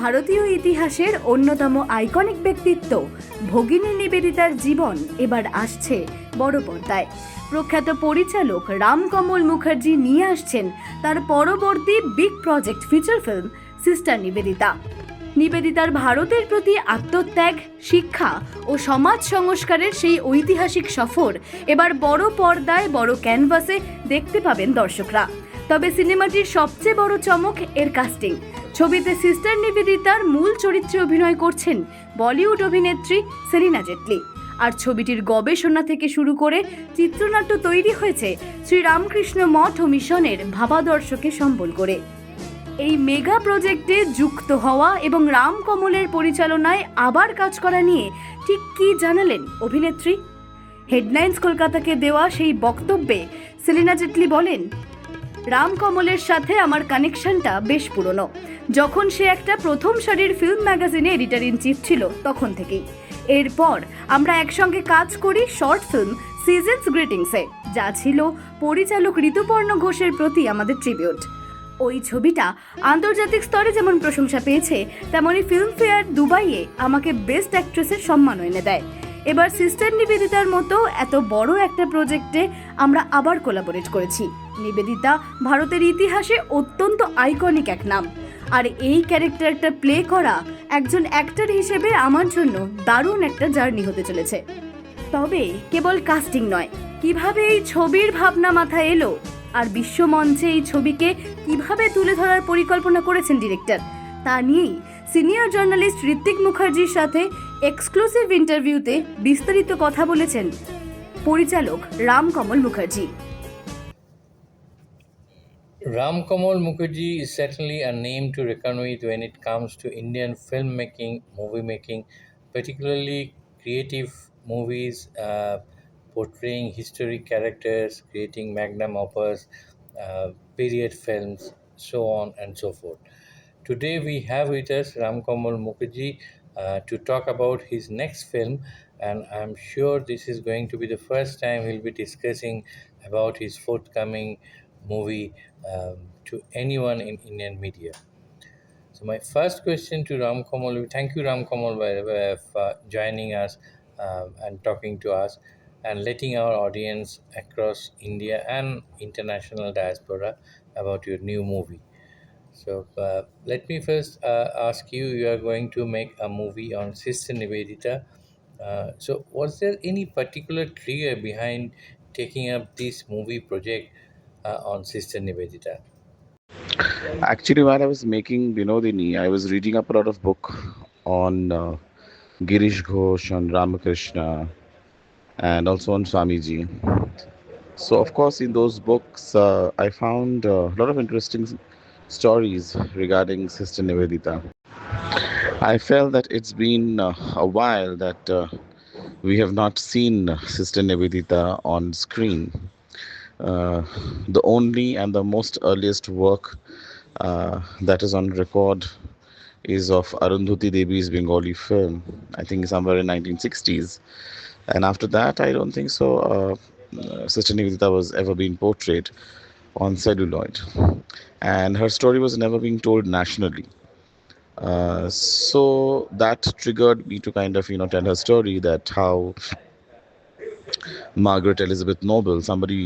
ভারতীয় ইতিহাসের অন্যতম আইকনিক ব্যক্তিত্ব ভগিনী নিবেদিতার জীবন এবার আসছে বড় পর্দায়। প্রখ্যাত পরিচালক রামকমল মুখার্জি নিয়ে আসছেন তার পরবর্তী big project feature film sister Nivedita. নিবেদিতার ভারতের প্রতি আত্মত্যাগ, শিক্ষা ও সমাজ সংস্কারের সেই ঐতিহাসিক সফর এবার বড় পর্দায় বড় ক্যানভাসে দেখতে পাবেন দর্শকরা। তবে সিনেমাটির সবচেয়ে বড় চমক এর কাস্টিং। ছবিতে সিস্টার নিবেদিতার মূল চরিত্রে অভিনয় করছেন বলিউড অভিনেত্রী সেলিনা জেটলি। আর ছবিটির গবেষণা থেকে শুরু করে চিত্রনাট্য তৈরি হয়েছে শ্রীরামকৃষ্ণ মঠ ও মিশনের ভাবাদর্শকে সম্বল করে। এই মেগা প্রজেক্টে যুক্ত হওয়া এবং রামকমলের পরিচালনায় আবার কাজ করা নিয়ে ঠিক কী জানালেন অভিনেত্রী? হেডলাইন্স কলকাতাকে দেওয়া সেই বক্তব্যে সেলিনা জেটলি বলেন, রামকমলের সাথে আমার কানেকশনটা বেশ পুরনো। যখন সে একটা প্রথম সারির ফিল্ম ম্যাগাজিনে এডিটর ইন চিফ ছিল তখন থেকেই। এরপর আমরা একসঙ্গে কাজ করি শর্ট ফিল্ম সিজনস গ্রিটিংসে, যা ছিল পরিচালক ঋতুপর্ণ ঘোষের প্রতি আমাদের ট্রিবিউট। ওই ছবিটা আন্তর্জাতিক স্তরে যেমন প্রশংসা পেয়েছে, তেমনই ফিল্মফেয়ার দুবাইয়ে আমাকে বেস্ট অ্যাক্ট্রেসের সম্মানও এনে দেয়। এবার সিস্টার নিবেদিতার মতো এত বড় একটা প্রজেক্টে আমরা আবার কোলাবোরেট করেছি। নিবেদিতা ভারতের ইতিহাসে অত্যন্ত আইকনিক এক নাম, আর এই ক্যারেক্টারটা প্লে করা একজন অ্যাক্টর হিসেবে আমার জন্য দারুণ একটা জার্নি হতে চলেছে। তবে কেবল কাস্টিং নয়, কিভাবে এই ছবির ভাবনা মাথায় এলো আর বিশ্বমঞ্চে এই ছবিকে কিভাবে তুলে ধরার পরিকল্পনা করেছেন ডিরেক্টর, তা নিয়েই সিনিয়র জার্নালিস্ট ঋত্বিক মুখার্জির সাথে এক্সক্লুসিভ ইন্টারভিউতে বিস্তারিত কথা বলেছেন পরিচালক Ramkamal Mukherjee. Ramkamal Mukherjee is certainly a name to reckon with when it comes to Indian filmmaking, movie making, particularly creative movies portraying historic characters, creating magnum opus, period films, so on and so forth. Today we have with us Ramkamal Mukherjee to talk about his next film, and I'm sure this is going to be the first time he'll be discussing about his forthcoming movie to anyone in Indian media. So my first question to Ramkamal, thank you Ramkamal by the way for joining us and talking to us and letting our audience across India and international diaspora about your new movie. So let me first ask you, you are going to make a movie on Sister Nivedita. So was there any particular trigger behind taking up this movie project on Sister Nivedita? Actually, while I was making Binodini, I was reading up a lot of book on Girish Ghosh, on Ramakrishna, and also on Swamiji. So, of course, in those books, I found a lot of interesting stories regarding Sister Nivedita. I felt that it's been a while that we have not seen Sister Nivedita on screen. The only and the most earliest work that is on record is of Arundhati Devi's Bengali film, I think somewhere in 1960s. And after that, I don't think so. Sister Nivedita was ever being portrayed on celluloid, and her story was never being told nationally. So that triggered me to kind of tell her story, that how Margaret Elizabeth Noble, somebody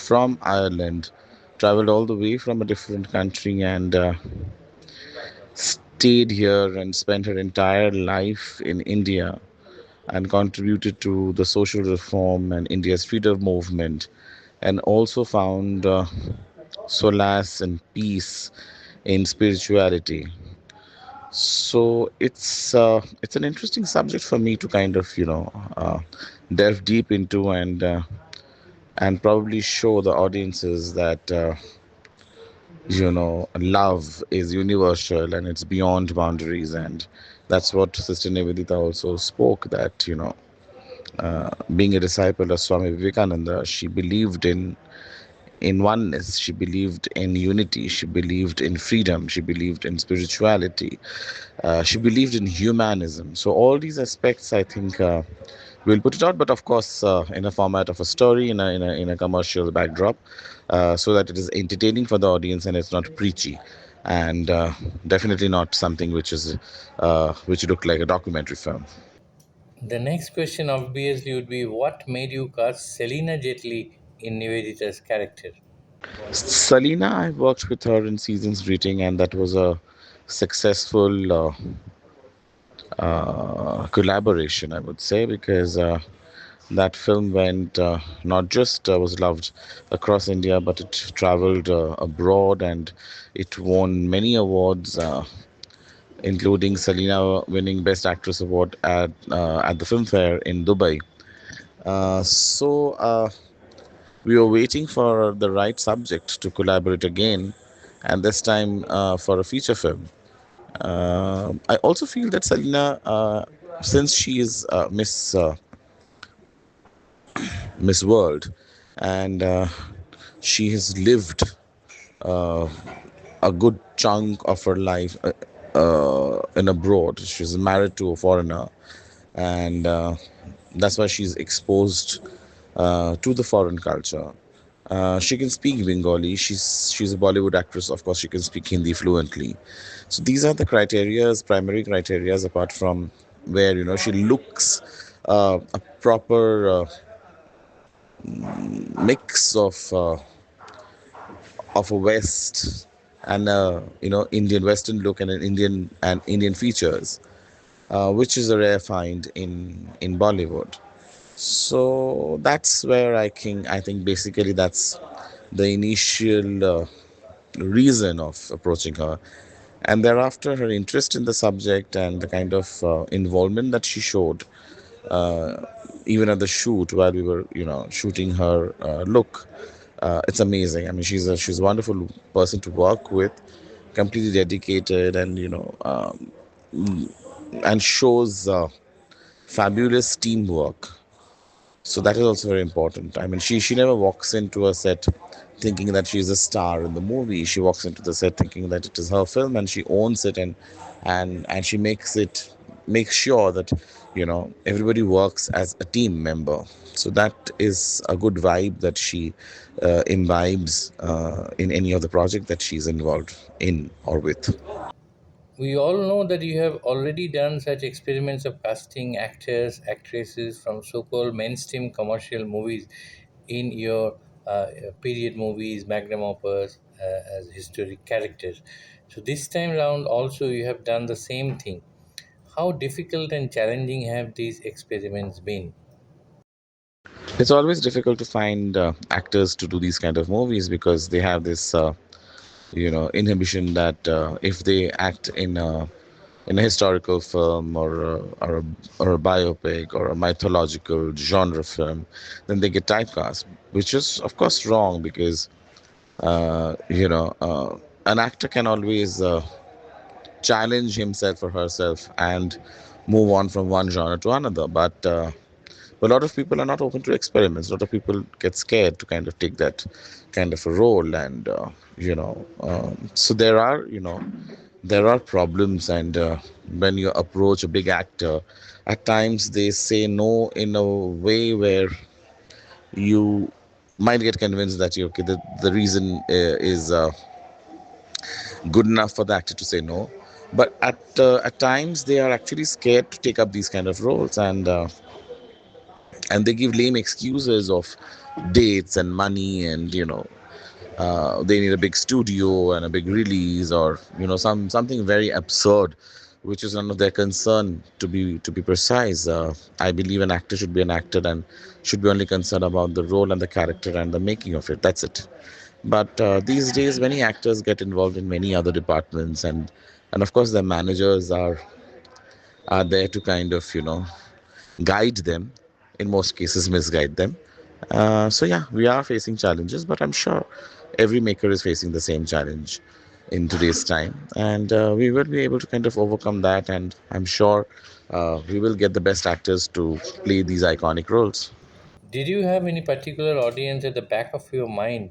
from Ireland, traveled all the way from a different country and stayed here and spent her entire life in India and contributed to the social reform and India's freedom movement, and also found solace and peace in spirituality. So it's an interesting subject for me to kind of delve deep into and probably show the audiences that love is universal and it's beyond boundaries. And that's what Sister Nivedita also spoke, that being a disciple of Swami Vivekananda, she believed in oneness, she believed in unity, she believed in freedom, she believed in spirituality, she believed in humanism. So all these aspects, I think, we'll put it out, but of course in a format of a story, in a commercial backdrop, so that it is entertaining for the audience and it's not preachy. and definitely not something which looked like a documentary film. The next question obviously would be, what made you cast Celina Jaitly in Nivedita's character? Celina, I worked with her in Seasons Greeting, and that was a successful collaboration, I would say, because that film went not just was loved across India, but it traveled abroad, and it won many awards, including Celina winning Best Actress award at the film fair in Dubai. So we were waiting for the right subject to collaborate again, and this time for a feature film. I also feel that Celina, since she is Miss World, and she has lived uh, a good chunk of her life in abroad. She's married to a foreigner, and that's why she's exposed to the foreign culture. She can speak Bengali. She's a Bollywood actress. Of course, she can speak Hindi fluently. So these are the criterias, primary criterias. Apart from where she looks a proper mix of a West and a Indian Western look and an Indian features, which is a rare find in Bollywood. So that's where I think basically that's the initial reason of approaching her, and thereafter her interest in the subject and the kind of involvement that she showed, uh, even at the shoot while we were shooting her look. It's amazing. I mean, she's a wonderful person to work with, completely dedicated, and and shows fabulous teamwork. So that is also very important. I mean, she never walks into a set thinking that she's a star in the movie. She walks into the set thinking that it is her film, and she owns it, and she makes sure that everybody works as a team member. So that is a good vibe that she imbibes in any of the project that she's involved in or with. We all know that you have already done such experiments of casting actors, actresses from so called mainstream commercial movies in your period movies, magnum opus, as historic characters. So, this time round, also, you have done the same thing. How difficult and challenging have these experiments been? It's always difficult to find actors to do these kind of movies because they have this inhibition that if they act in a historical film or a biopic or a mythological genre film, then they get typecast, which is of course wrong because an actor can always challenge himself or herself and move on from one genre to another. But a lot of people are not open to experiments. A lot of people get scared to kind of take that kind of a role, and so there are problems. And when you approach a big actor, at times they say no in a way where you might get convinced that okay, the reason is good enough for the actor to say no. But at times they are actually scared to take up these kind of roles, and they give lame excuses of dates and money, and they need a big studio and a big release, or something very absurd, which is none of their concern. To be precise, I believe an actor should be an actor and should be only concerned about the role and the character and the making of it. That's it. But these days many actors get involved in many other departments, and of course their managers are there to kind of guide them, in most cases misguide them. So yeah, we are facing challenges, but I'm sure every maker is facing the same challenge in today's time, and we will be able to kind of overcome that, and I'm sure we will get the best actors to play these iconic roles. Did you have any particular audience at the back of your mind?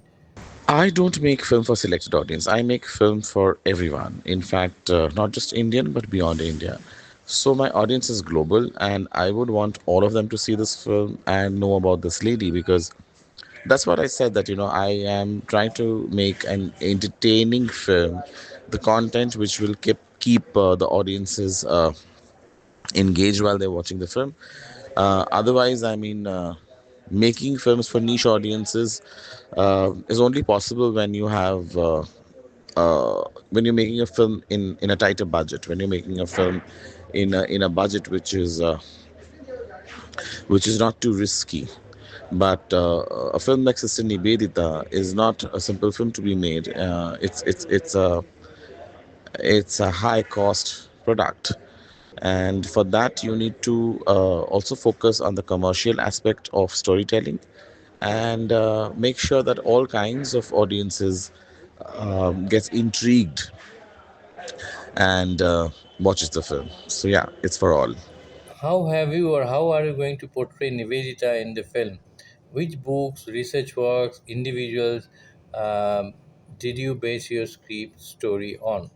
I don't make film for selected audience. I make film for everyone. In fact, not just Indian but beyond India. So my audience is global, and I would want all of them to see this film and know about this lady, because that's what I said, that I am trying to make an entertaining film the content which will keep the audiences engaged while they're watching the film. Otherwise, I mean, making films for niche audiences is only possible when you're making a film in a tighter budget, when you're making a film in a budget which is not too risky. But a film like Sister Nivedita is not a simple film to be made. It's a high cost product, and for that you need to also focus on the commercial aspect of storytelling, and make sure that all kinds of audiences gets intrigued and watches the film. So yeah, it's for all. How have you or how are you going to portray Nivedita in the film? Which books, research works, individuals did you base your script story on?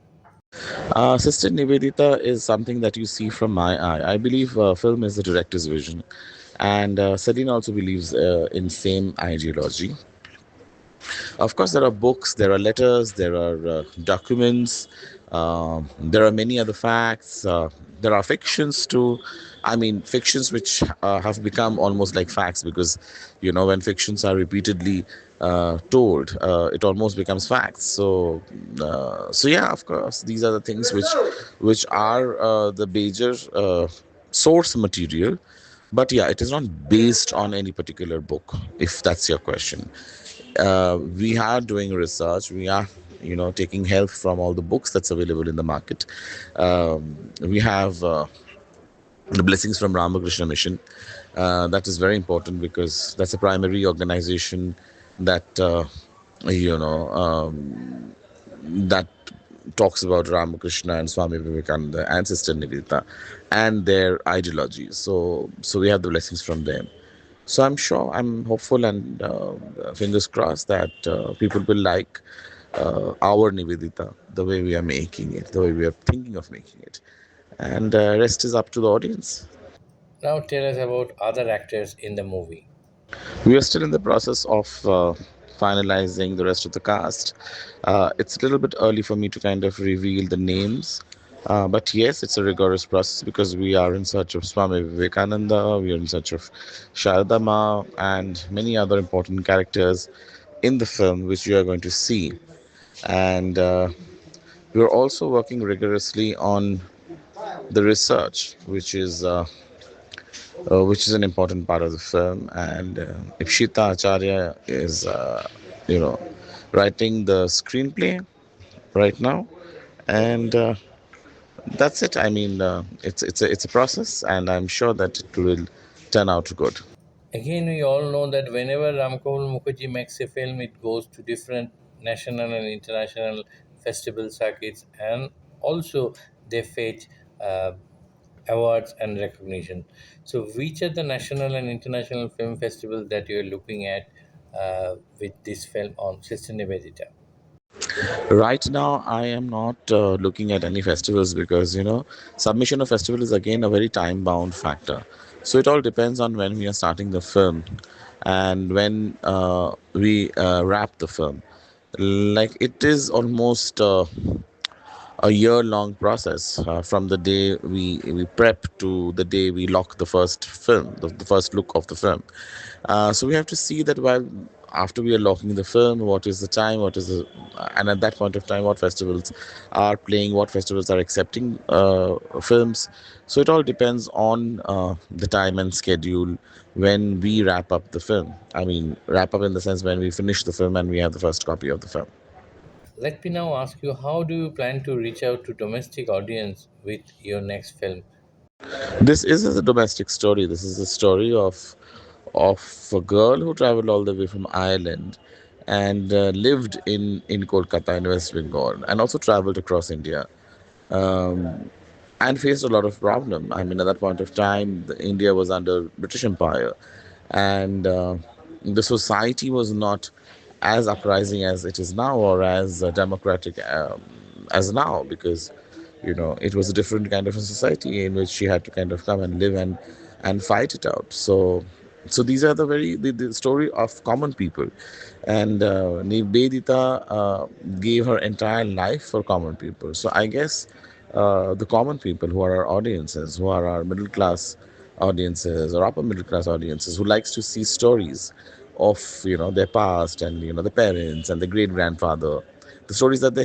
Sister Nivedita is something that you see from my eye. I believe film is the director's vision, and Celina also believes in same ideology. Of course, there are books, there are letters, there are documents, there are many other facts. There are fictions too. I mean, fictions which have become almost like facts because, when fictions are repeatedly told, it almost becomes facts. So yeah, of course, these are the things which are the major source material. But yeah, it is not based on any particular book, if that's your question. We are doing research. We are taking help from all the books that's available in the market. We have the blessings from Ramakrishna Mission. That is very important because that's a primary organization that you know that talks about Ramakrishna and Swami Vivekananda and Sister Nivedita and their ideology. So we have the blessings from them. So I'm sure, I'm hopeful, and fingers crossed that people will like our Nivedita, the way we are making it, the way we are thinking of making it. And rest is up to the audience. Now tell us about other actors in the movie. We are still in the process of finalizing the rest of the cast. It's a little bit early for me to kind of reveal the names. But yes, it's a rigorous process because we are in search of Swami Vivekananda, we are in search of Sharadama, and many other important characters in the film which you are going to see. And we are also working rigorously on the research, which is an important part of the film. And Ipshita Acharya is, you know, writing the screenplay right now, and that's it. I mean, it's a process, and I'm sure that it will turn out good. Again, we all know that whenever Ramkumar Mukherjee makes a film, it goes to different national and international festival circuits, and also they fetch uh, awards and recognition. So, which are the national and international film festivals that you are looking at with this film on Sister Nivedita? Right now, I am not looking at any festivals because submission of festival is again a very time-bound factor. So it all depends on when we are starting the film and when we wrap the film. Like it is almost a year-long process from the day we prep to the day we lock the first film, the first look of the film. So we have to see that while after we are locking the film, what is the time, and at that point of time, what festivals are playing, what festivals are accepting films. So it all depends on the time and schedule when we wrap up the film. I mean, wrap up in the sense when we finish the film and we have the first copy of the film. Let me now ask you, how do you plan to reach out to domestic audience with your next film? This isn't a domestic story. This is a story of a girl who traveled all the way from Ireland and lived in Kolkata in West Bengal, and also traveled across India, um, and faced a lot of problem. I mean, at that point of time, India was under British Empire, and the society was not as uprising as it is now, or as democratic as now, because it was a different kind of a society in which she had to kind of come and live and fight it out. So So these are the story of common people, and Nivedita gave her entire life for common people. So I guess the common people who are our audiences, who are our middle class audiences or upper middle class audiences, who likes to see stories of their past, and the parents and the great grandfather, the stories that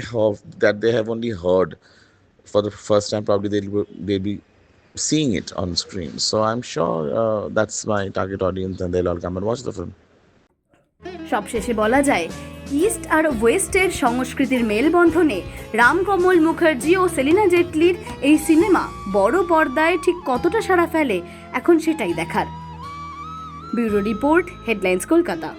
they have only heard for the first time. Probably they'll be seeing it on screen. So I'm sure that's my target audience, and they'll all come and watch the film. সবশেষে বলা যায়, east আর ওয়েস্টের সংস্কৃতির মেলবন্ধনে রামকমল মুখার্জি ও সেলিনা জেটলির এই cinema বড় পর্দায় ঠিক কতটা সাড়া ফেলে এখন সেটাই দেখার। Bureau report, headlines, Kolkata.